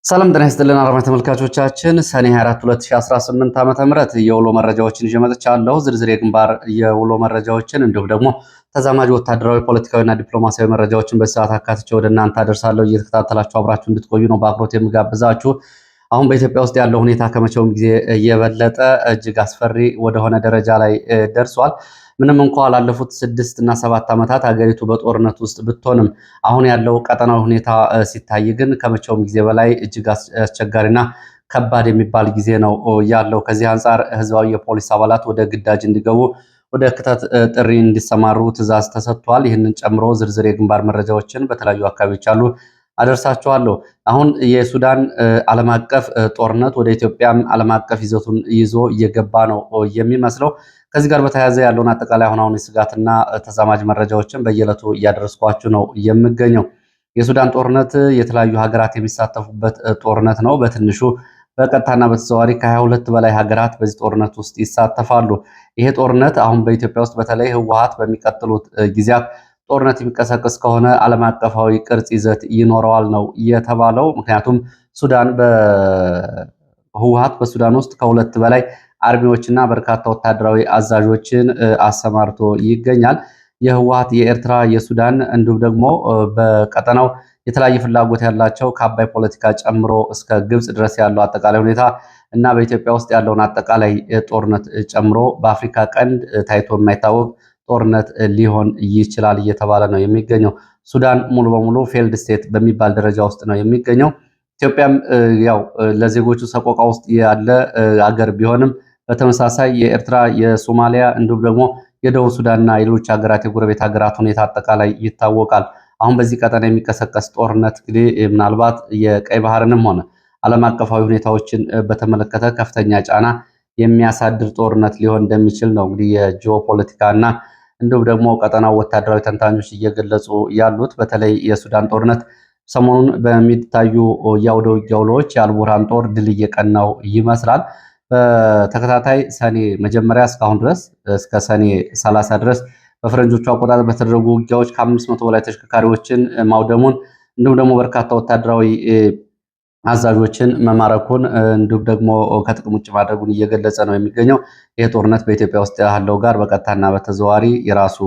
ሰላም ጤና ይስጥልን አድማጭ ተመልካቾቻችን፣ ሰኔ 24 2018 ዓ.ም የውሎ መረጃዎችን ይዤ መጥቻለሁ። ዝርዝር የግንባር የውሎ መረጃዎችን እንዲሁም ደግሞ ተዛማጅ ወታደራዊ፣ ፖለቲካዊና ዲፕሎማሲያዊ መረጃዎችን በሰዓት አካትቼ ወደ እናንተ አደርሳለሁ። እየተከታተላችሁ አብራችሁ እንድትቆዩ ነው በአክብሮት የምጋብዛችሁ። አሁን በኢትዮጵያ ውስጥ ያለው ሁኔታ ከመቼውም ጊዜ እየበለጠ እጅግ አስፈሪ ወደሆነ ደረጃ ላይ ደርሷል። ምንም እንኳ ላለፉት 6 እና 7 ዓመታት ሀገሪቱ በጦርነት ውስጥ ብትሆንም አሁን ያለው ቀጠናዊ ሁኔታ ሲታይ ግን ከመቼውም ጊዜ በላይ እጅግ አስቸጋሪና ከባድ የሚባል ጊዜ ነው ያለው። ከዚህ አንጻር ህዝባዊ የፖሊስ አባላት ወደ ግዳጅ እንዲገቡ፣ ወደ ክተት ጥሪ እንዲሰማሩ ትዕዛዝ ተሰጥቷል። ይህንን ጨምሮ ዝርዝር የግንባር መረጃዎችን በተለያዩ አካባቢዎች አሉ አደርሳችኋለሁ። አሁን የሱዳን ዓለም አቀፍ ጦርነት ወደ ኢትዮጵያም ዓለም አቀፍ ይዘቱን ይዞ እየገባ ነው የሚመስለው። ከዚህ ጋር በተያያዘ ያለውን አጠቃላይ አሁን የስጋትና ተዛማጅ መረጃዎችን በየዕለቱ እያደረስኳችሁ ነው የምገኘው። የሱዳን ጦርነት የተለያዩ ሀገራት የሚሳተፉበት ጦርነት ነው። በትንሹ በቀጥታና በተዘዋዋሪ ከ22 በላይ ሀገራት በዚህ ጦርነት ውስጥ ይሳተፋሉ። ይሄ ጦርነት አሁን በኢትዮጵያ ውስጥ በተለይ ህወሓት በሚቀጥሉት ጊዜያት ጦርነት የሚቀሰቅስ ከሆነ ዓለም አቀፋዊ ቅርጽ ይዘት ይኖረዋል ነው የተባለው። ምክንያቱም ህወሓት በሱዳን ውስጥ ከሁለት በላይ አርሚዎችና በርካታ ወታደራዊ አዛዦችን አሰማርቶ ይገኛል። የህወሓት የኤርትራ፣ የሱዳን እንዲሁም ደግሞ በቀጠናው የተለያየ ፍላጎት ያላቸው ከአባይ ፖለቲካ ጨምሮ እስከ ግብጽ ድረስ ያለው አጠቃላይ ሁኔታ እና በኢትዮጵያ ውስጥ ያለውን አጠቃላይ ጦርነት ጨምሮ በአፍሪካ ቀንድ ታይቶ የማይታወቅ ጦርነት ሊሆን ይችላል እየተባለ ነው የሚገኘው። ሱዳን ሙሉ በሙሉ ፌልድ ስቴት በሚባል ደረጃ ውስጥ ነው የሚገኘው። ኢትዮጵያም ያው ለዜጎቹ ሰቆቃ ውስጥ ያለ አገር ቢሆንም በተመሳሳይ የኤርትራ፣ የሶማሊያ እንዲሁም ደግሞ የደቡብ ሱዳንና የሌሎች ሀገራት የጎረቤት ሀገራት ሁኔታ አጠቃላይ ይታወቃል። አሁን በዚህ ቀጠና የሚቀሰቀስ ጦርነት እንግዲህ ምናልባት የቀይ ባህርንም ሆነ ዓለም አቀፋዊ ሁኔታዎችን በተመለከተ ከፍተኛ ጫና የሚያሳድር ጦርነት ሊሆን እንደሚችል ነው እንግዲህ የጂኦፖለቲካ እና እንዲሁም ደግሞ ቀጠናው ወታደራዊ ተንታኞች እየገለጹ ያሉት። በተለይ የሱዳን ጦርነት ሰሞኑን በሚታዩ የአውደ ውጊያ ውሎች የአልቡርሃን ጦር ድል እየቀናው ይመስላል። በተከታታይ ሰኔ መጀመሪያ እስካሁን ድረስ እስከ ሰኔ 30 ድረስ በፈረንጆቹ አቆጣጠር በተደረጉ ውጊያዎች ከ500 በላይ ተሽከርካሪዎችን ማውደሙን እንዲሁም ደግሞ በርካታ ወታደራዊ አዛዦችን መማረኩን እንዲሁም ደግሞ ከጥቅም ውጭ ማድረጉን እየገለጸ ነው የሚገኘው። ይህ ጦርነት በኢትዮጵያ ውስጥ ያለው ጋር በቀጥታና በተዘዋዋሪ የራሱ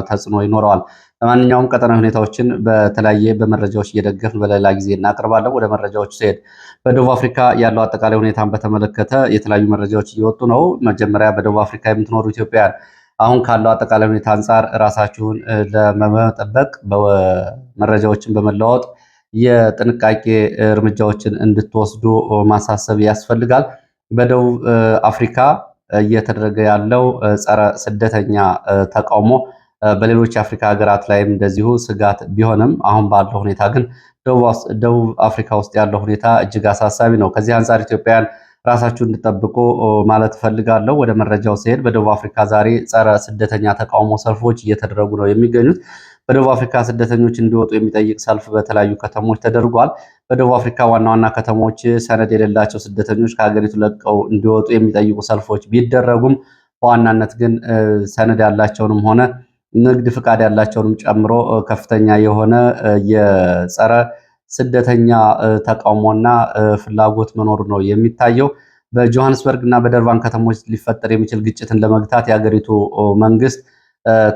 ተጽዕኖ ይኖረዋል። ለማንኛውም ቀጠናዊ ሁኔታዎችን በተለያየ በመረጃዎች እየደገፍን በሌላ ጊዜ እናቀርባለን። ወደ መረጃዎች ሲሄድ በደቡብ አፍሪካ ያለው አጠቃላይ ሁኔታን በተመለከተ የተለያዩ መረጃዎች እየወጡ ነው። መጀመሪያ በደቡብ አፍሪካ የምትኖሩ ኢትዮጵያውያን አሁን ካለው አጠቃላይ ሁኔታ አንጻር ራሳችሁን ለመጠበቅ መረጃዎችን በመለዋወጥ የጥንቃቄ እርምጃዎችን እንድትወስዱ ማሳሰብ ያስፈልጋል። በደቡብ አፍሪካ እየተደረገ ያለው ጸረ ስደተኛ ተቃውሞ በሌሎች የአፍሪካ ሀገራት ላይም እንደዚሁ ስጋት ቢሆንም አሁን ባለው ሁኔታ ግን ደቡብ አፍሪካ ውስጥ ያለው ሁኔታ እጅግ አሳሳቢ ነው። ከዚህ አንጻር ኢትዮጵያውያን ራሳችሁን እንድጠብቁ ማለት እፈልጋለሁ። ወደ መረጃው ሲሄድ በደቡብ አፍሪካ ዛሬ ጸረ ስደተኛ ተቃውሞ ሰልፎች እየተደረጉ ነው የሚገኙት። በደቡብ አፍሪካ ስደተኞች እንዲወጡ የሚጠይቅ ሰልፍ በተለያዩ ከተሞች ተደርጓል። በደቡብ አፍሪካ ዋና ዋና ከተሞች ሰነድ የሌላቸው ስደተኞች ከሀገሪቱ ለቀው እንዲወጡ የሚጠይቁ ሰልፎች ቢደረጉም በዋናነት ግን ሰነድ ያላቸውንም ሆነ ንግድ ፍቃድ ያላቸውንም ጨምሮ ከፍተኛ የሆነ የጸረ ስደተኛ ተቃውሞና ፍላጎት መኖሩ ነው የሚታየው። በጆሃንስበርግ እና በደርባን ከተሞች ሊፈጠር የሚችል ግጭትን ለመግታት የሀገሪቱ መንግስት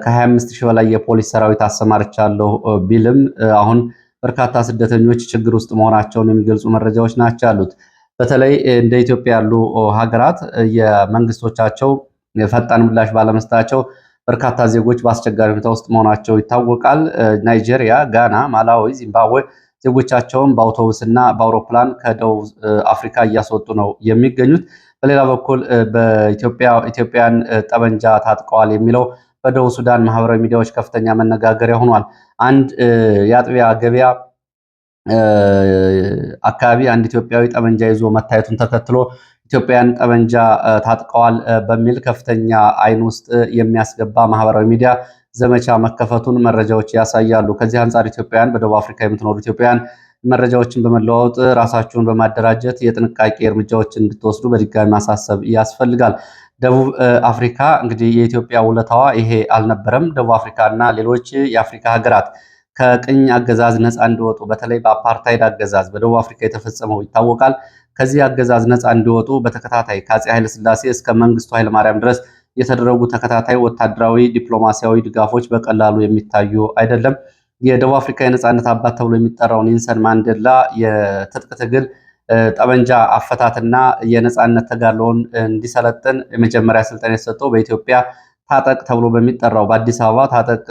ከ25,000 በላይ የፖሊስ ሰራዊት አሰማርቻለሁ ቢልም አሁን በርካታ ስደተኞች ችግር ውስጥ መሆናቸውን የሚገልጹ መረጃዎች ናቸው ያሉት። በተለይ እንደ ኢትዮጵያ ያሉ ሀገራት የመንግስቶቻቸው ፈጣን ምላሽ ባለመስጠታቸው በርካታ ዜጎች በአስቸጋሪ ሁኔታ ውስጥ መሆናቸው ይታወቃል። ናይጄሪያ፣ ጋና፣ ማላዊ፣ ዚምባብዌ ዜጎቻቸውን በአውቶቡስና በአውሮፕላን ከደቡብ አፍሪካ እያስወጡ ነው የሚገኙት። በሌላ በኩል ኢትዮጵያን ጠመንጃ ታጥቀዋል የሚለው በደቡብ ሱዳን ማህበራዊ ሚዲያዎች ከፍተኛ መነጋገሪያ ሆኗል። አንድ የአጥቢያ ገበያ አካባቢ አንድ ኢትዮጵያዊ ጠመንጃ ይዞ መታየቱን ተከትሎ ኢትዮጵያን ጠመንጃ ታጥቀዋል በሚል ከፍተኛ አይን ውስጥ የሚያስገባ ማህበራዊ ሚዲያ ዘመቻ መከፈቱን መረጃዎች ያሳያሉ። ከዚህ አንጻር ኢትዮጵያውያን በደቡብ አፍሪካ የምትኖሩ ኢትዮጵያውያን መረጃዎችን በመለዋወጥ ራሳችሁን በማደራጀት የጥንቃቄ እርምጃዎችን እንድትወስዱ በድጋሚ ማሳሰብ ያስፈልጋል። ደቡብ አፍሪካ እንግዲህ የኢትዮጵያ ውለታዋ ይሄ አልነበረም። ደቡብ አፍሪካ እና ሌሎች የአፍሪካ ሀገራት ከቅኝ አገዛዝ ነፃ እንዲወጡ በተለይ በአፓርታይድ አገዛዝ በደቡብ አፍሪካ የተፈጸመው ይታወቃል። ከዚህ አገዛዝ ነፃ እንዲወጡ በተከታታይ ከአፄ ኃይለሥላሴ እስከ መንግስቱ ኃይለማርያም ድረስ የተደረጉ ተከታታይ ወታደራዊ፣ ዲፕሎማሲያዊ ድጋፎች በቀላሉ የሚታዩ አይደለም። የደቡብ አፍሪካ የነፃነት አባት ተብሎ የሚጠራው ኔልሰን ማንዴላ የትጥቅ ትግል ጠመንጃ አፈታትና የነፃነት ተጋድሎውን እንዲሰለጥን የመጀመሪያ ስልጠና የተሰጠው በኢትዮጵያ ታጠቅ ተብሎ በሚጠራው በአዲስ አበባ ታጠቅ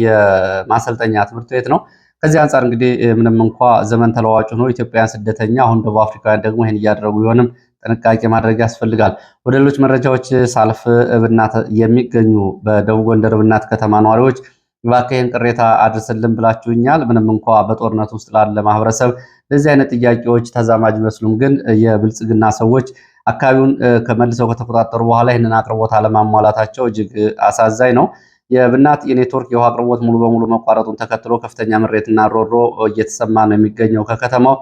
የማሰልጠኛ ትምህርት ቤት ነው። ከዚህ አንጻር እንግዲህ ምንም እንኳ ዘመን ተለዋጭ ሆኖ ኢትዮጵያውያን ስደተኛ አሁን ደቡብ አፍሪካውያን ደግሞ ይህን እያደረጉ ቢሆንም ጥንቃቄ ማድረግ ያስፈልጋል። ወደ ሌሎች መረጃዎች ሳልፍ እብናት የሚገኙ በደቡብ ጎንደር እብናት ከተማ ነዋሪዎች እባክህን ቅሬታ አድርስልን ብላችሁኛል። ምንም እንኳ በጦርነት ውስጥ ላለ ማህበረሰብ እንደዚህ አይነት ጥያቄዎች ተዛማጅ ቢመስሉም ግን የብልጽግና ሰዎች አካባቢውን ከመልሰው ከተቆጣጠሩ በኋላ ይህንን አቅርቦት አለማሟላታቸው እጅግ አሳዛኝ ነው። የእብናት የኔትወርክ የውሃ አቅርቦት ሙሉ በሙሉ መቋረጡን ተከትሎ ከፍተኛ ምሬትና ሮሮ እየተሰማ ነው የሚገኘው። ከከተማው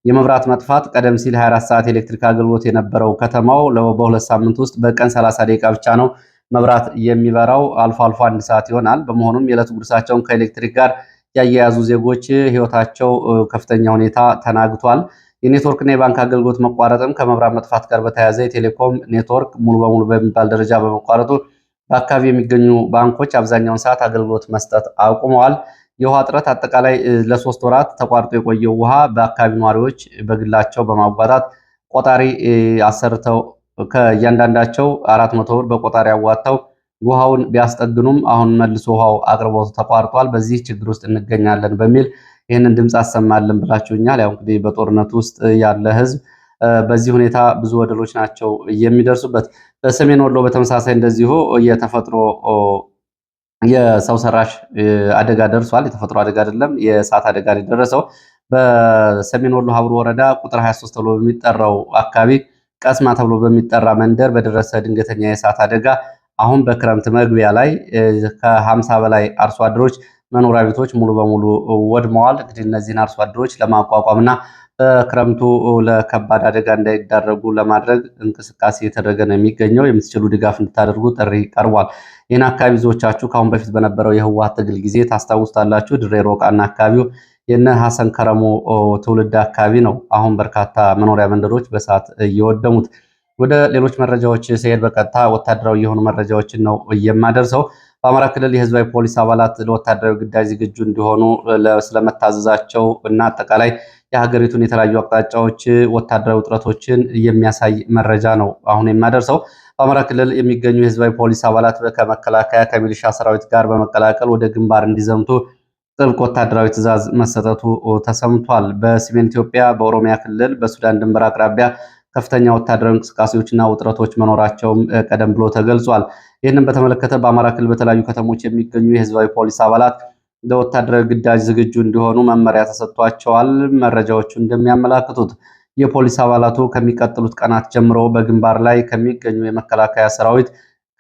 የመብራት መጥፋት ቀደም ሲል 24 ሰዓት ኤሌክትሪክ አገልግሎት የነበረው ከተማው በሁለት ሳምንት ውስጥ በቀን 30 ደቂቃ ብቻ ነው መብራት የሚበራው። አልፎ አልፎ አንድ ሰዓት ይሆናል። በመሆኑም የዕለት ጉርሳቸውን ከኤሌክትሪክ ጋር ያያያዙ ዜጎች ህይወታቸው ከፍተኛ ሁኔታ ተናግቷል። የኔትወርክና የባንክ አገልግሎት መቋረጥም ከመብራት መጥፋት ጋር በተያያዘ የቴሌኮም ኔትወርክ ሙሉ በሙሉ በሚባል ደረጃ በመቋረጡ በአካባቢ የሚገኙ ባንኮች አብዛኛውን ሰዓት አገልግሎት መስጠት አቁመዋል። የውሃ እጥረት አጠቃላይ ለ3 ወራት ተቋርጦ የቆየው ውሃ በአካባቢ ነዋሪዎች በግላቸው በማዋጣት ቆጣሪ አሰርተው ከእያንዳንዳቸው 400 ብር በቆጣሪ አዋጥተው ውሃውን ቢያስጠግኑም አሁን መልሶ ውሃው አቅርቦቱ ተቋርጧል። በዚህ ችግር ውስጥ እንገኛለን በሚል ይህንን ድምፅ አሰማለን ብላችሁኛል። ያው እንግዲህ በጦርነት ውስጥ ያለ ህዝብ በዚህ ሁኔታ ብዙ ወደሎች ናቸው የሚደርሱበት። በሰሜን ወሎ በተመሳሳይ እንደዚሁ የተፈጥሮ የሰው ሰራሽ አደጋ ደርሷል። የተፈጥሮ አደጋ አይደለም፣ የእሳት አደጋ የደረሰው በሰሜን ወሎ ሀብሩ ወረዳ ቁጥር 23 ተብሎ በሚጠራው አካባቢ ቀስማ ተብሎ በሚጠራ መንደር በደረሰ ድንገተኛ የእሳት አደጋ አሁን በክረምት መግቢያ ላይ ከ50 በላይ አርሶ አደሮች መኖሪያ ቤቶች ሙሉ በሙሉ ወድመዋል። እንግዲህ እነዚህን አርሶ አደሮች ለማቋቋምና በክረምቱ ለከባድ አደጋ እንዳይዳረጉ ለማድረግ እንቅስቃሴ የተደረገ ነው የሚገኘው። የምትችሉ ድጋፍ እንድታደርጉ ጥሪ ቀርቧል። ይህን አካባቢ ብዙዎቻችሁ ከአሁን በፊት በነበረው የህወሓት ትግል ጊዜ ታስታውስታላችሁ። ድሬ ሮቃና አካባቢው የነ ሐሰን ከረሞ ትውልድ አካባቢ ነው። አሁን በርካታ መኖሪያ መንደሮች በእሳት እየወደሙት። ወደ ሌሎች መረጃዎች ሲሄድ በቀጥታ ወታደራዊ የሆኑ መረጃዎችን ነው የማደርሰው። በአማራ ክልል የህዝባዊ ፖሊስ አባላት ለወታደራዊ ግዳጅ ዝግጁ እንዲሆኑ ስለመታዘዛቸው እና አጠቃላይ የሀገሪቱን የተለያዩ አቅጣጫዎች ወታደራዊ ውጥረቶችን የሚያሳይ መረጃ ነው አሁን የማደርሰው። በአማራ ክልል የሚገኙ የህዝባዊ ፖሊስ አባላት ከመከላከያ ከሚሊሻ ሰራዊት ጋር በመቀላቀል ወደ ግንባር እንዲዘምቱ ጥብቅ ወታደራዊ ትዕዛዝ መሰጠቱ ተሰምቷል። በሰሜን ኢትዮጵያ በኦሮሚያ ክልል በሱዳን ድንበር አቅራቢያ ከፍተኛ ወታደራዊ እንቅስቃሴዎችና ውጥረቶች መኖራቸውም ቀደም ብሎ ተገልጿል። ይህንን በተመለከተ በአማራ ክልል በተለያዩ ከተሞች የሚገኙ የህዝባዊ ፖሊስ አባላት ለወታደራዊ ግዳጅ ዝግጁ እንዲሆኑ መመሪያ ተሰጥቷቸዋል። መረጃዎቹ እንደሚያመላክቱት የፖሊስ አባላቱ ከሚቀጥሉት ቀናት ጀምሮ በግንባር ላይ ከሚገኙ የመከላከያ ሰራዊት፣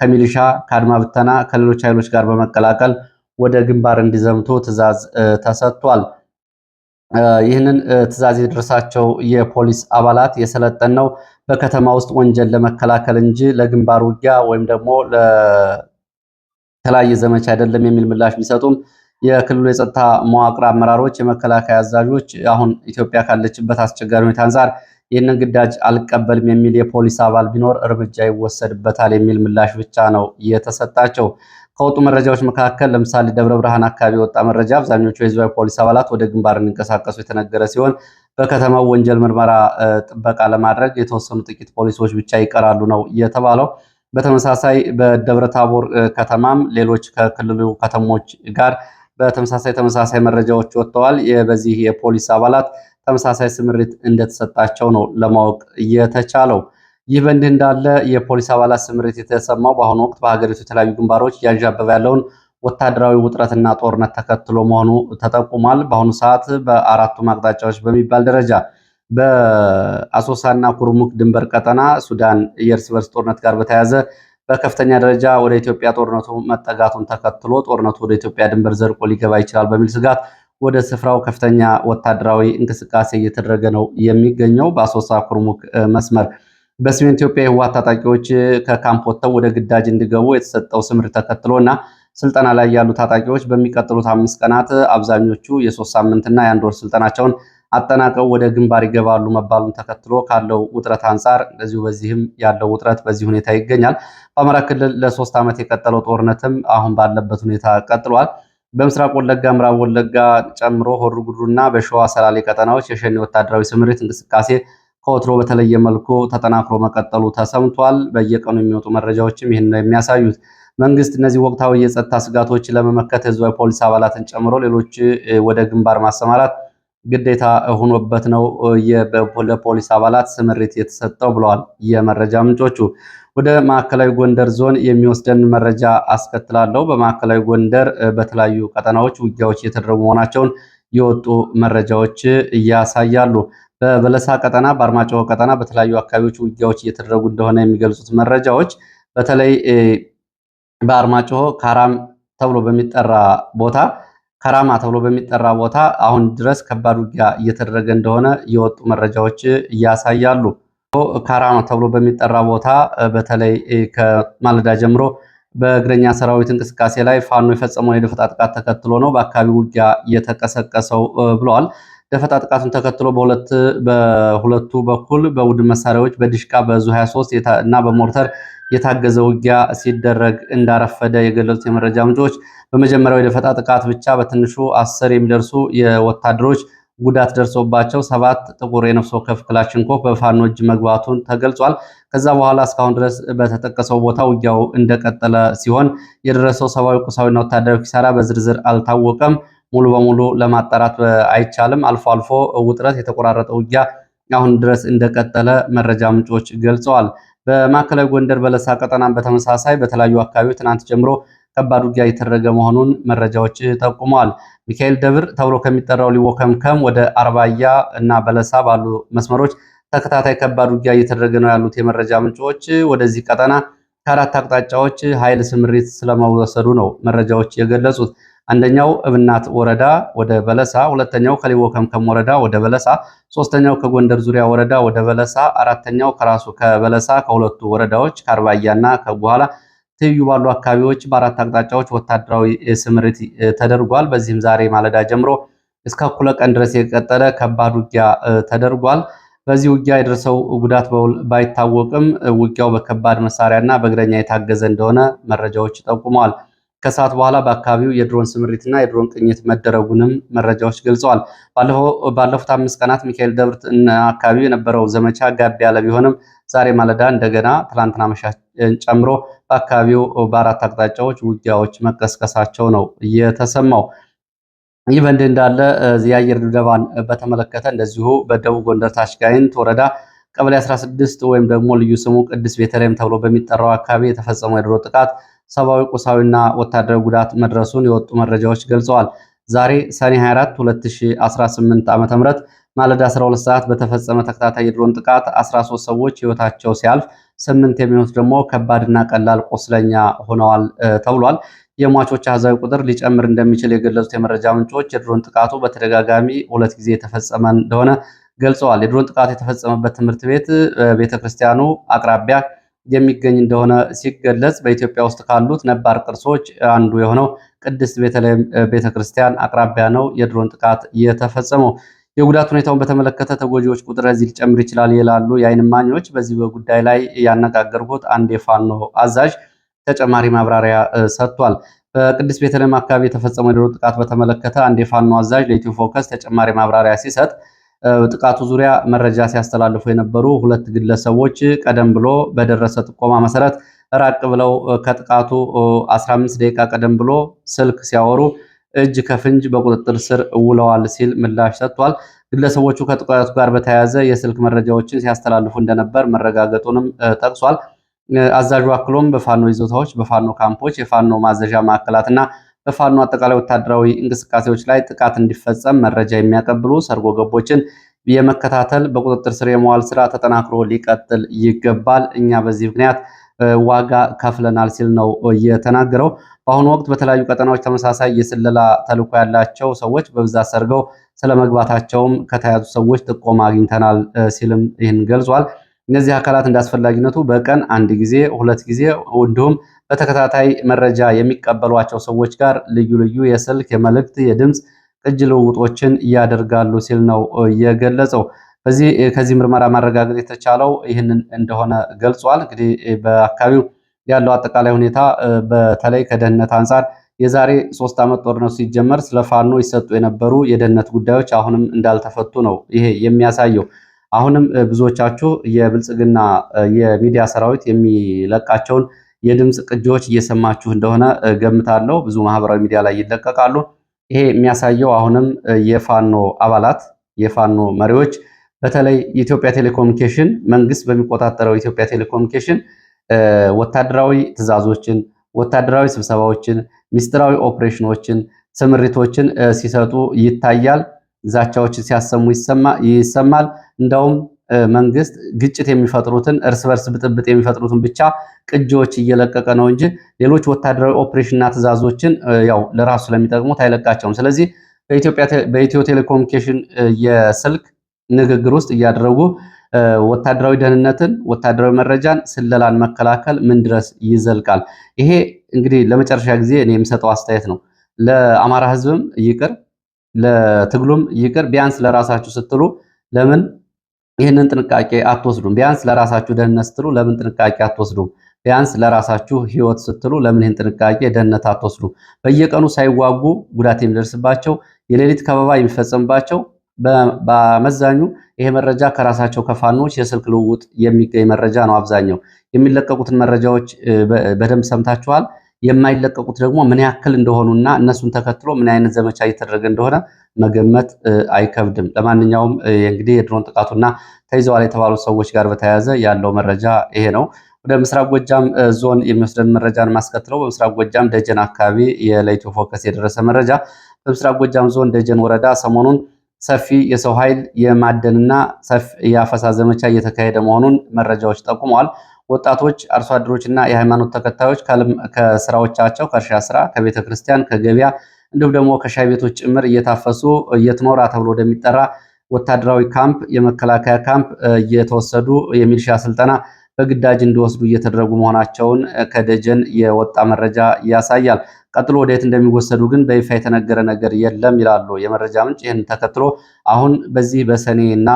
ከሚሊሻ፣ ከአድማ ብተና፣ ከሌሎች ኃይሎች ጋር በመቀላቀል ወደ ግንባር እንዲዘምቱ ትዕዛዝ ተሰጥቷል። ይህንን ትዕዛዝ የደረሳቸው የፖሊስ አባላት የሰለጠነው በከተማ ውስጥ ወንጀል ለመከላከል እንጂ ለግንባር ውጊያ ወይም ደግሞ ለተለያየ ዘመቻ አይደለም የሚል ምላሽ ቢሰጡም የክልሉ የጸጥታ መዋቅር አመራሮች፣ የመከላከያ አዛዦች አሁን ኢትዮጵያ ካለችበት አስቸጋሪ ሁኔታ አንጻር ይህንን ግዳጅ አልቀበልም የሚል የፖሊስ አባል ቢኖር እርምጃ ይወሰድበታል የሚል ምላሽ ብቻ ነው የተሰጣቸው። ከወጡ መረጃዎች መካከል ለምሳሌ ደብረ ብርሃን አካባቢ የወጣ መረጃ አብዛኞቹ የህዝባዊ ፖሊስ አባላት ወደ ግንባር እንዲንቀሳቀሱ የተነገረ ሲሆን በከተማው ወንጀል ምርመራ ጥበቃ ለማድረግ የተወሰኑ ጥቂት ፖሊሶች ብቻ ይቀራሉ ነው የተባለው። በተመሳሳይ በደብረ ታቦር ከተማም ሌሎች ከክልሉ ከተሞች ጋር ተመሳሳይ መረጃዎች ወጥተዋል። በዚህ የፖሊስ አባላት ተመሳሳይ ስምሪት እንደተሰጣቸው ነው ለማወቅ የተቻለው። ይህ በእንዲህ እንዳለ የፖሊስ አባላት ስምሪት የተሰማው በአሁኑ ወቅት በሀገሪቱ የተለያዩ ግንባሮች እያንዣበበ ያለውን ወታደራዊ ውጥረትና ጦርነት ተከትሎ መሆኑ ተጠቁሟል። በአሁኑ ሰዓት በአራቱም አቅጣጫዎች በሚባል ደረጃ በአሶሳና ኩርሙክ ድንበር ቀጠና ሱዳን የእርስ በርስ ጦርነት ጋር በተያያዘ በከፍተኛ ደረጃ ወደ ኢትዮጵያ ጦርነቱ መጠጋቱን ተከትሎ ጦርነቱ ወደ ኢትዮጵያ ድንበር ዘልቆ ሊገባ ይችላል በሚል ስጋት ወደ ስፍራው ከፍተኛ ወታደራዊ እንቅስቃሴ እየተደረገ ነው የሚገኘው። በአሶሳ ኩርሙክ መስመር በሰሜን ኢትዮጵያ የህወሓት ታጣቂዎች ከካምፕ ወጥተው ወደ ግዳጅ እንዲገቡ የተሰጠው ስምሪት ተከትሎ እና ስልጠና ላይ ያሉ ታጣቂዎች በሚቀጥሉት 5 ቀናት አብዛኞቹ የ3 ሳምንትና የ1 ወር ስልጠናቸውን አጠናቀው ወደ ግንባር ይገባሉ መባሉን ተከትሎ ካለው ውጥረት አንጻር እንደዚሁ በዚህም ያለው ውጥረት በዚህ ሁኔታ ይገኛል። በአማራ ክልል ለ3 ዓመት የቀጠለው ጦርነትም አሁን ባለበት ሁኔታ ቀጥሏል። በምስራቅ ወለጋ፣ ምዕራብ ወለጋ ጨምሮ ሆሮ ጉዱሩና በሸዋ ሰላሌ ቀጠናዎች የሸኔ ወታደራዊ ስምሪት እንቅስቃሴ ከወትሮ በተለየ መልኩ ተጠናክሮ መቀጠሉ ተሰምቷል። በየቀኑ የሚወጡ መረጃዎችም ይህን ነው የሚያሳዩት። መንግስት እነዚህ ወቅታዊ የጸጥታ ስጋቶችን ለመመከት ህዝባዊ ፖሊስ አባላትን ጨምሮ ሌሎች ወደ ግንባር ማሰማራት ግዴታ ሆኖበት ነው ለፖሊስ አባላት ስምሪት የተሰጠው ብለዋል የመረጃ ምንጮቹ። ወደ ማዕከላዊ ጎንደር ዞን የሚወስደን መረጃ አስከትላለሁ። በማዕከላዊ ጎንደር በተለያዩ ቀጠናዎች ውጊያዎች እየተደረጉ መሆናቸውን የወጡ መረጃዎች ያሳያሉ። በበለሳ ቀጠና፣ በአርማጭሆ ቀጠና በተለያዩ አካባቢዎች ውጊያዎች እየተደረጉ እንደሆነ የሚገልጹት መረጃዎች በተለይ በአርማጭሆ ከራማ ተብሎ በሚጠራ ቦታ አሁን ድረስ ከባድ ውጊያ እየተደረገ እንደሆነ የወጡ መረጃዎች ያሳያሉ። ካራማ ተብሎ በሚጠራ ቦታ በተለይ ከማለዳ ጀምሮ በእግረኛ ሰራዊት እንቅስቃሴ ላይ ፋኖ የፈጸመውን የደፈጣ ጥቃት ተከትሎ ነው በአካባቢው ውጊያ እየተቀሰቀሰው ብለዋል። ደፈጣ ጥቃቱን ተከትሎ በሁለቱ በኩል በቡድን መሳሪያዎች በዲሽቃ በዙ 23 እና በሞርተር የታገዘ ውጊያ ሲደረግ እንዳረፈደ የገለጹት የመረጃ ምንጮች በመጀመሪያው የደፈጣ ጥቃት ብቻ በትንሹ 10 የሚደርሱ የወታደሮች ጉዳት ደርሶባቸው 7 ጥቁር የነፍስ ወከፍ ክላሽንኮቭ በፋኖ እጅ መግባቱን ተገልጿል። ከዛ በኋላ እስካሁን ድረስ በተጠቀሰው ቦታ ውጊያው እንደቀጠለ ሲሆን የደረሰው ሰብአዊ፣ ቁሳዊና ወታደራዊ ኪሳራ በዝርዝር አልታወቀም። ሙሉ በሙሉ ለማጣራት አይቻልም። አልፎ አልፎ ውጥረት፣ የተቆራረጠ ውጊያ አሁን ድረስ እንደቀጠለ መረጃ ምንጮች ገልጸዋል። በማዕከላዊ ጎንደር በለሳ ቀጠናን በተመሳሳይ በተለያዩ አካባቢዎች ትናንት ጀምሮ ከባድ ውጊያ እየተደረገ መሆኑን መረጃዎች ጠቁመዋል። ሚካኤል ደብር ተብሎ ከሚጠራው ሊቦ ከምከም ወደ አርባያ እና በለሳ ባሉ መስመሮች ተከታታይ ከባድ ውጊያ እየተደረገ ነው ያሉት የመረጃ ምንጮች ወደዚህ ቀጠና ከአራት አቅጣጫዎች ኃይል ስምሪት ስለመወሰዱ ነው መረጃዎች የገለጹት። አንደኛው እብናት ወረዳ ወደ በለሳ፣ ሁለተኛው ከሊቦ ከምከም ወረዳ ወደ በለሳ፣ ሶስተኛው ከጎንደር ዙሪያ ወረዳ ወደ በለሳ፣ አራተኛው ከራሱ ከበለሳ ከሁለቱ ወረዳዎች ከአርባያና ከጓላ ትይዩ ባሉ አካባቢዎች በአራት አቅጣጫዎች ወታደራዊ ስምሪት ተደርጓል። በዚህም ዛሬ ማለዳ ጀምሮ እስከ እኩለ ቀን ድረስ የቀጠለ ከባድ ውጊያ ተደርጓል። በዚህ ውጊያ የደረሰው ጉዳት ባይታወቅም ውጊያው በከባድ መሳሪያና በእግረኛ የታገዘ እንደሆነ መረጃዎች ጠቁመዋል። ከሰዓት በኋላ በአካባቢው የድሮን ስምሪትና የድሮን ቅኝት መደረጉንም መረጃዎች ገልጸዋል። ባለፉት 5 ቀናት ሚካኤል ደብር አካባቢው የነበረው ዘመቻ ጋብ ያለ ቢሆንም ዛሬ ማለዳ እንደገና ትላንትና መሻሽን ጨምሮ በአካባቢው በአራት አቅጣጫዎች ውጊያዎች መቀስቀሳቸው ነው የተሰማው። ይህ በእንዲህ እንዳለ የአየር ድብደባን በተመለከተ እንደዚሁ በደቡብ ጎንደር ታሽጋይንት ወረዳ ቀበሌ 16 ወይም ደግሞ ልዩ ስሙ ቅድስት ቤተልሔም ተብሎ በሚጠራው አካባቢ የተፈጸመው የድሮን ጥቃት ሰብአዊ፣ ቁሳዊና ወታደራዊ ጉዳት መድረሱን የወጡ መረጃዎች ገልጸዋል። ዛሬ ሰኔ 24 2018 ዓ.ም ማለዳ 12 ሰዓት በተፈጸመ ተከታታይ የድሮን ጥቃት 13 ሰዎች ህይወታቸው ሲያልፍ 8 የሚሆኑት ደግሞ ከባድና ቀላል ቁስለኛ ሆነዋል ተብሏል። የሟቾች አሃዛዊ ቁጥር ሊጨምር እንደሚችል የገለጹት የመረጃ ምንጮች የድሮን ጥቃቱ በተደጋጋሚ 2 ጊዜ የተፈጸመ እንደሆነ ገልጸዋል። የድሮን ጥቃቱ የተፈጸመበት ትምህርት ቤት ቤተክርስቲያኑ አቅራቢያ የሚገኝ እንደሆነ ሲገለጽ በኢትዮጵያ ውስጥ ካሉት ነባር ቅርሶች አንዱ የሆነው ቅድስት ቤተልሔም ቤተክርስቲያን አቅራቢያ ነው የድሮን ጥቃት የተፈጸመው። የጉዳት ሁኔታውን በተመለከተ ተጎጂዎች ቁጥር እዚህ ሊጨምር ይችላል ይላሉ የዓይን እማኞች። በዚህ በጉዳይ ላይ ያነጋገርኩት አንድ የፋኖ አዛዥ ተጨማሪ ማብራሪያ ሰጥቷል። በቅድስት ቤተልሔም አካባቢ የተፈጸመው የድሮን ጥቃት በተመለከተ አንድ የፋኖ አዛዥ ለኢትዮ ፎከስ ተጨማሪ ማብራሪያ ሲሰጥ ጥቃቱ ዙሪያ መረጃ ሲያስተላልፉ የነበሩ 2 ግለሰቦች ቀደም ብሎ በደረሰ ጥቆማ መሰረት ራቅ ብለው ከጥቃቱ 15 ደቂቃ ቀደም ብሎ ስልክ ሲያወሩ እጅ ከፍንጅ በቁጥጥር ስር ውለዋል ሲል ምላሽ ሰጥቷል። ግለሰቦቹ ከጥቃቱ ጋር በተያያዘ የስልክ መረጃዎችን ሲያስተላልፉ እንደነበር መረጋገጡንም ጠቅሷል። አዛዡ አክሎም በፋኖ ይዞታዎች፣ በፋኖ ካምፖች፣ የፋኖ ማዘዣ ማዕከላትና በፋኖ አጠቃላይ ወታደራዊ እንቅስቃሴዎች ላይ ጥቃት እንዲፈጸም መረጃ የሚያቀብሉ ሰርጎ ገቦችን የመከታተል በቁጥጥር ስር የመዋል ስራ ተጠናክሮ ሊቀጥል ይገባል። እኛ በዚህ ምክንያት ዋጋ ከፍለናል ሲል ነው የተናገረው። በአሁኑ ወቅት በተለያዩ ቀጠናዎች ተመሳሳይ የስለላ ተልዕኮ ያላቸው ሰዎች በብዛት ሰርገው ስለመግባታቸውም ከተያዙ ሰዎች ጥቆማ አግኝተናል ሲልም ይህን ገልጿል። እነዚህ አካላት እንዳስፈላጊነቱ በቀን አንድ ጊዜ፣ ሁለት ጊዜ እንዲሁም በተከታታይ መረጃ የሚቀበሏቸው ሰዎች ጋር ልዩ ልዩ የስልክ፣ የመልእክት፣ የድምፅ ቅጅ ልውውጦችን ያደርጋሉ ሲል ነው የገለጸው። ከዚህ ምርመራ ማረጋገጥ የተቻለው ይህንን እንደሆነ ገልጿል። እንግዲህ በአካባቢው ያለው አጠቃላይ ሁኔታ በተለይ ከደህንነት አንጻር የዛሬ 3 ዓመት ጦርነቱ ሲጀመር ስለ ፋኖ ይሰጡ የነበሩ የደህንነት ጉዳዮች አሁንም እንዳልተፈቱ ነው ይሄ የሚያሳየው። አሁንም ብዙዎቻችሁ የብልጽግና የሚዲያ ሰራዊት የሚለቃቸውን የድምፅ ቅጂዎች እየሰማችሁ እንደሆነ ገምታለሁ። ብዙ ማህበራዊ ሚዲያ ላይ ይለቀቃሉ። ይሄ የሚያሳየው አሁንም የፋኖ አባላት የፋኖ መሪዎች በተለይ የኢትዮጵያ ቴሌኮሙኒኬሽን መንግስት በሚቆጣጠረው የኢትዮጵያ ቴሌኮሙኒኬሽን ወታደራዊ ትዕዛዞችን፣ ወታደራዊ ስብሰባዎችን፣ ሚስጥራዊ ኦፕሬሽኖችን፣ ስምሪቶችን ሲሰጡ ይታያል። ዛቻዎችን ሲያሰሙ ይሰማል። እንደውም መንግስት ግጭት የሚፈጥሩትን እርስ በርስ ብጥብጥ የሚፈጥሩትን ብቻ ቅጂዎች እየለቀቀ ነው እንጂ ሌሎች ወታደራዊ ኦፕሬሽንና ትዕዛዞችን ያው ለራሱ ስለሚጠቅሙት አይለቃቸውም። ስለዚህ በኢትዮ ቴሌኮሙኒኬሽን የስልክ ንግግር ውስጥ እያደረጉ ወታደራዊ ደህንነትን፣ ወታደራዊ መረጃን፣ ስለላን መከላከል ምን ድረስ ይዘልቃል? ይሄ እንግዲህ ለመጨረሻ ጊዜ እኔ የምሰጠው አስተያየት ነው። ለአማራ ህዝብም ይቅር፣ ለትግሉም ይቅር። ቢያንስ ለራሳችሁ ስትሉ ለምን ይህንን ጥንቃቄ አትወስዱም? ቢያንስ ለራሳችሁ ደህንነት ስትሉ ለምን ጥንቃቄ አትወስዱም? ቢያንስ ለራሳችሁ ህይወት ስትሉ ለምን ይህን ጥንቃቄ ደህንነት አትወስዱም? በየቀኑ ሳይዋጉ ጉዳት የሚደርስባቸው የሌሊት ከበባ የሚፈጸምባቸው በአመዛኙ ይሄ መረጃ ከራሳቸው ከፋኖች የስልክ ልውውጥ የሚገኝ መረጃ ነው። አብዛኛው የሚለቀቁትን መረጃዎች በደንብ ሰምታችኋል። የማይለቀቁት ደግሞ ምን ያክል እንደሆኑና እነሱን ተከትሎ ምን አይነት ዘመቻ እየተደረገ እንደሆነ መገመት አይከብድም። ለማንኛውም እንግዲህ የድሮን ጥቃቱና ተይዘዋል የተባሉ ሰዎች ጋር በተያያዘ ያለው መረጃ ይሄ ነው። ወደ ምስራቅ ጎጃም ዞን የሚወስደን መረጃን ማስከትለው በምስራቅ ጎጃም ደጀን አካባቢ ለኢትዮ ፎከስ የደረሰ መረጃ በምስራቅ ጎጃም ዞን ደጀን ወረዳ ሰሞኑን ሰፊ የሰው ኃይል የማደንና ሰፊ የአፈሳ ዘመቻ እየተካሄደ መሆኑን መረጃዎች ጠቁመዋል። ወጣቶች፣ አርሶ አደሮችና የሃይማኖት ተከታዮች ከስራዎቻቸው ከእርሻ ስራ፣ ከቤተ ክርስቲያን፣ ከገበያ እንዲሁም ደግሞ ከሻይ ቤቶች ጭምር እየታፈሱ የትኖራ ተብሎ ወደሚጠራ ወታደራዊ ካምፕ፣ የመከላከያ ካምፕ እየተወሰዱ የሚሊሻ ስልጠና በግዳጅ እንዲወስዱ እየተደረጉ መሆናቸውን ከደጀን የወጣ መረጃ ያሳያል። ቀጥሎ ወደየት እንደሚወሰዱ ግን በይፋ የተነገረ ነገር የለም ይላሉ የመረጃ ምንጭ። ይህን ተከትሎ አሁን በዚህ በሰኔና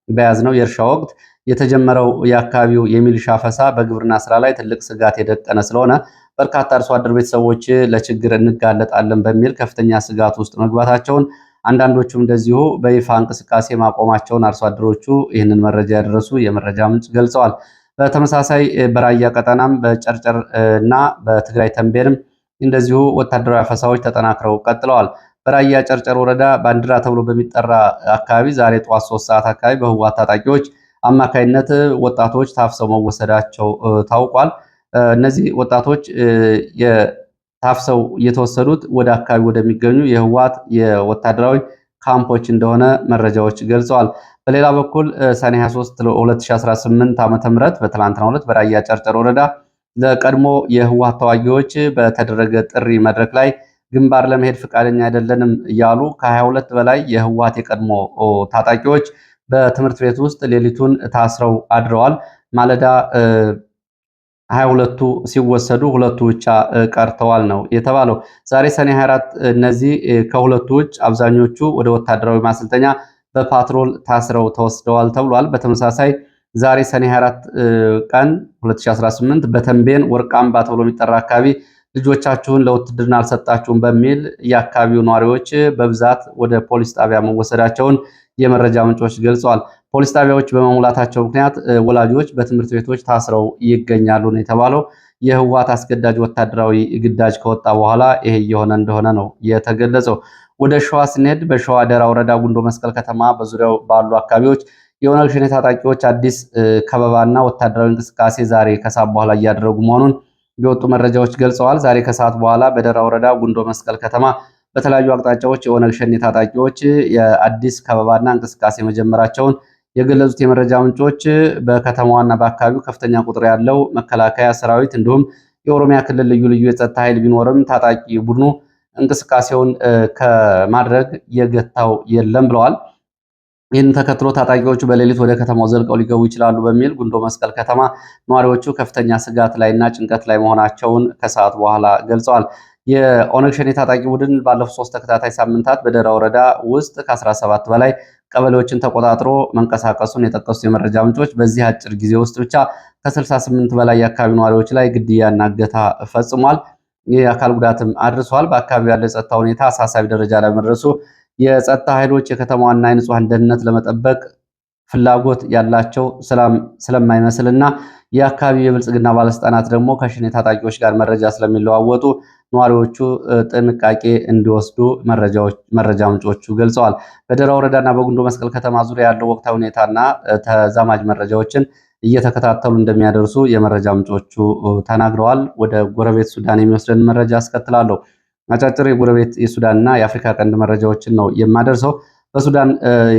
በያዝነው የእርሻ ወቅት የተጀመረው የአካባቢው የሚሊሻ አፈሳ በግብርና ስራ ላይ ትልቅ ስጋት የደቀነ ስለሆነ በርካታ አርሶ አደር ቤተሰቦች ለችግር እንጋለጣለን በሚል ከፍተኛ ስጋት ውስጥ መግባታቸውን፣ አንዳንዶቹም እንደዚሁ በይፋ እንቅስቃሴ ማቆማቸውን አርሶ አደሮቹ ይህንን መረጃ ያደረሱ የመረጃ ምንጭ ገልጸዋል። በተመሳሳይ በራያ ቀጠናም በጨርጨር እና በትግራይ ተንቤንም እንደዚሁ ወታደራዊ አፈሳዎች ተጠናክረው ቀጥለዋል። በራያ ጨርጨር ወረዳ ባንዲራ ተብሎ በሚጠራ አካባቢ ዛሬ ጠዋት 3 ሰዓት አካባቢ በህወሓት ታጣቂዎች አማካይነት ወጣቶች ታፍሰው መወሰዳቸው ታውቋል። እነዚህ ወጣቶች ታፍሰው የተወሰዱት ወደ አካባቢ ወደሚገኙ የህወሓት የወታደራዊ ካምፖች እንደሆነ መረጃዎች ገልጸዋል። በሌላ በኩል ሰኔ 23 2018 ዓ.ም በትላንትናው ዕለት በራያ ጨርጨር ወረዳ ለቀድሞ የህወሓት ተዋጊዎች በተደረገ ጥሪ መድረክ ላይ ግንባር ለመሄድ ፈቃደኛ አይደለንም እያሉ ከ22 በላይ የህወሓት የቀድሞ ታጣቂዎች በትምህርት ቤት ውስጥ ሌሊቱን ታስረው አድረዋል። ማለዳ 22ቱ ሲወሰዱ ሁለቱ ብቻ ቀርተዋል ነው የተባለው። ዛሬ ሰኔ 24 እነዚህ ከሁለቱ ውጭ አብዛኞቹ ወደ ወታደራዊ ማሰልጠኛ በፓትሮል ታስረው ተወስደዋል ተብሏል። በተመሳሳይ ዛሬ ሰኔ 24 ቀን 2018 በተንቤን ወርቃምባ ተብሎ የሚጠራ አካባቢ ልጆቻችሁን ለውትድርና አልሰጣችሁም በሚል የአካባቢው ነዋሪዎች በብዛት ወደ ፖሊስ ጣቢያ መወሰዳቸውን የመረጃ ምንጮች ገልጸዋል። ፖሊስ ጣቢያዎች በመሙላታቸው ምክንያት ወላጆች በትምህርት ቤቶች ታስረው ይገኛሉ ነው የተባለው። የህወሓት አስገዳጅ ወታደራዊ ግዳጅ ከወጣ በኋላ ይሄ እየሆነ እንደሆነ ነው የተገለጸው። ወደ ሸዋ ስንሄድ በሸዋ ደራ ወረዳ ጉንዶ መስቀል ከተማ በዙሪያው ባሉ አካባቢዎች የኦነግ ሸኔ ታጣቂዎች አዲስ ከበባና ወታደራዊ እንቅስቃሴ ዛሬ ከሰዓት በኋላ እያደረጉ መሆኑን የወጡ መረጃዎች ገልጸዋል። ዛሬ ከሰዓት በኋላ በደራ ወረዳ ጉንዶ መስቀል ከተማ በተለያዩ አቅጣጫዎች የኦነግ ሸኔ ታጣቂዎች የአዲስ ከበባና እንቅስቃሴ መጀመራቸውን የገለጹት የመረጃ ምንጮች በከተማዋና በአካባቢው ከፍተኛ ቁጥር ያለው መከላከያ ሰራዊት እንዲሁም የኦሮሚያ ክልል ልዩ ልዩ የጸጥታ ኃይል ቢኖርም ታጣቂ ቡድኑ እንቅስቃሴውን ከማድረግ የገታው የለም ብለዋል። ይህን ተከትሎ ታጣቂዎቹ በሌሊት ወደ ከተማው ዘልቀው ሊገቡ ይችላሉ በሚል ጉንዶ መስቀል ከተማ ነዋሪዎቹ ከፍተኛ ስጋት ላይና ጭንቀት ላይ መሆናቸውን ከሰዓት በኋላ ገልጸዋል። የኦነግ ሸኔ ታጣቂ ቡድን ባለፉት 3 ተከታታይ ሳምንታት በደራ ወረዳ ውስጥ ከ17 በላይ ቀበሌዎችን ተቆጣጥሮ መንቀሳቀሱን የጠቀሱት የመረጃ ምንጮች በዚህ አጭር ጊዜ ውስጥ ብቻ ከ68 በላይ የአካባቢ ነዋሪዎች ላይ ግድያና እገታ ፈጽሟል። የአካል ጉዳትም አድርሷል። በአካባቢው ያለው የጸጥታ ሁኔታ አሳሳቢ ደረጃ ላይ መድረሱ የጸጥታ ኃይሎች የከተማዋና የንጹሐን ደህንነት ለመጠበቅ ፍላጎት ያላቸው ስለማይመስልና የአካባቢው የብልጽግና ባለስልጣናት ደግሞ ከሸኔ ታጣቂዎች ጋር መረጃ ስለሚለዋወጡ ነዋሪዎቹ ጥንቃቄ እንዲወስዱ መረጃ ምንጮቹ ገልጸዋል። በደራ ወረዳና በጉንዶ መስቀል ከተማ ዙሪያ ያለው ወቅታዊ ሁኔታና ተዛማጅ መረጃዎችን እየተከታተሉ እንደሚያደርሱ የመረጃ ምንጮቹ ተናግረዋል። ወደ ጎረቤት ሱዳን የሚወስደን መረጃ አስከትላለሁ። አጫጭር የጎረቤት የሱዳንና የአፍሪካ ቀንድ መረጃዎችን ነው የማደርሰው። በሱዳን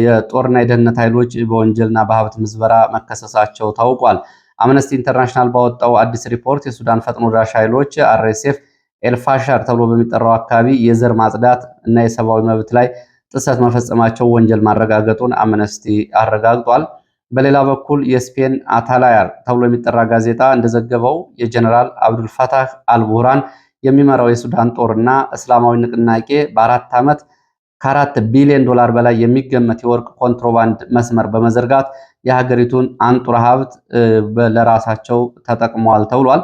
የጦርና የደህንነት ኃይሎች በወንጀልና በሀብት ምዝበራ መከሰሳቸው ታውቋል። አምነስቲ ኢንተርናሽናል ባወጣው አዲስ ሪፖርት የሱዳን ፈጥኖ ደራሽ ኃይሎች አርኤስኤፍ ኤልፋሻር ተብሎ በሚጠራው አካባቢ የዘር ማጽዳት እና የሰብአዊ መብት ላይ ጥሰት መፈጸማቸው ወንጀል ማረጋገጡን አምነስቲ አረጋግጧል። በሌላ በኩል የስፔን አታላያር ተብሎ የሚጠራ ጋዜጣ እንደዘገበው የጀነራል አብዱልፈታህ አልቡርሃን የሚመራው የሱዳን ጦርና እስላማዊ ንቅናቄ በ4 ዓመት ከ4 ቢሊዮን ዶላር በላይ የሚገመት የወርቅ ኮንትሮባንድ መስመር በመዘርጋት የሀገሪቱን አንጡራ ሀብት ለራሳቸው ተጠቅመዋል ተብሏል።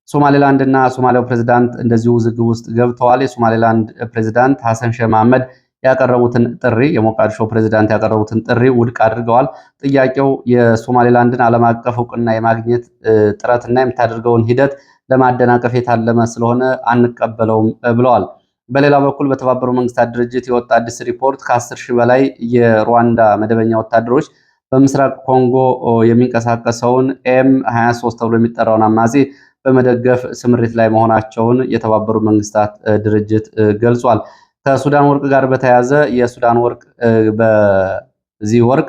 ሶማሌላንድ እና ሶማሊያው ፕሬዝዳንት እንደዚሁ ውዝግብ ውስጥ ገብተዋል። የሶማሌላንድ ፕሬዝዳንት ሐሰን ሼህ መሐመድ ያቀረቡትን ጥሪ የሞቃዲሾ ፕሬዝዳንት ያቀረቡትን ጥሪ ውድቅ አድርገዋል። ጥያቄው የሶማሌላንድን ዓለም አቀፍ እውቅና የማግኘት ጥረትና የምታደርገውን ሂደት ለማደናቀፍ የታለመ ስለሆነ አንቀበለውም ብለዋል። በሌላ በኩል በተባበሩ መንግስታት ድርጅት የወጣ አዲስ ሪፖርት ከ10 ሺህ በላይ የሩዋንዳ መደበኛ ወታደሮች በምስራቅ ኮንጎ የሚንቀሳቀሰውን ኤም23 ተብሎ የሚጠራውን አማጺ በመደገፍ ስምሪት ላይ መሆናቸውን የተባበሩ መንግስታት ድርጅት ገልጿል። ከሱዳን ወርቅ ጋር በተያያዘ የሱዳን ወርቅ በዚህ ወርቅ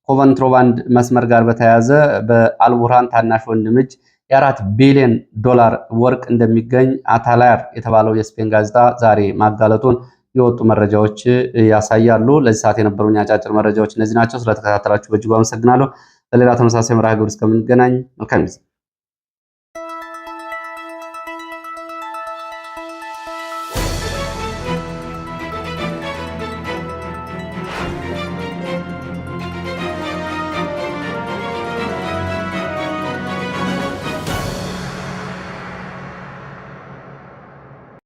ኮንትሮባንድ መስመር ጋር በተያያዘ በአልቡርሃን ታናሽ ወንድም እጅ የ4 ቢሊዮን ዶላር ወርቅ እንደሚገኝ አታላያር የተባለው የስፔን ጋዜጣ ዛሬ ማጋለጡን የወጡ መረጃዎች ያሳያሉ። ለዚህ ሰዓት የነበሩኝ አጫጭር መረጃዎች እነዚህ ናቸው። ስለተከታተላችሁ በእጅጉ አመሰግናለሁ። በሌላ ተመሳሳይ መርሃ ግብር እስከምንገናኝ መልካም ጊዜ